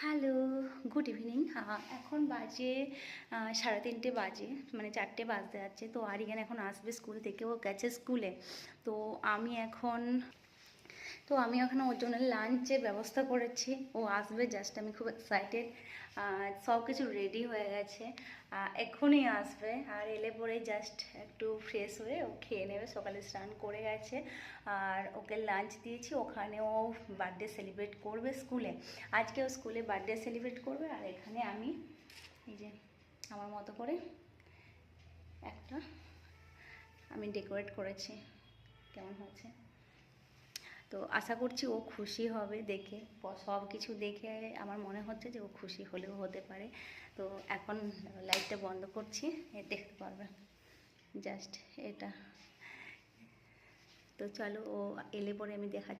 Hello, good evening. এখন বাজে 3:30 বাজে, মানে 4টে বাজতে যাচ্ছে। তো আরিয়ান এখন আসবে স্কুল থেকে, ও গেছে স্কুলে। তো আমি এখন ওর জন্য লাঞ্চের ব্যবস্থা করেছি। ও আসবে জাস্ট, আমি খুব এক্সাইটেড। সব কিছু রেডি হয়ে গেছে, এক্ষুনি আসবে। আর এলে পরে জাস্ট একটু ফ্রেশ হয়ে ও খেয়ে নেবে, সকালে স্নান করে গেছে। আর ওকে লাঞ্চ দিয়েছি, ওখানে ও বার্থডে সেলিব্রেট করবে স্কুলে। আজকে ও স্কুলে বার্থডে সেলিব্রেট করবে। আর এখানে আমি এই যে আমার মতো করে একটা আমি ডেকোরেট করেছি। কেমন হয়েছে? তো আশা করছি ও খুশি হবে দেখে। সব কিছু দেখে আমার মনে হচ্ছে যে ও খুশি হলেও হতে পারে। তো এখন লাইটটা বন্ধ করছি, দেখতে পারবে জাস্ট এটা। তো চলো, ও এলে পরে আমি দেখাচ্ছি।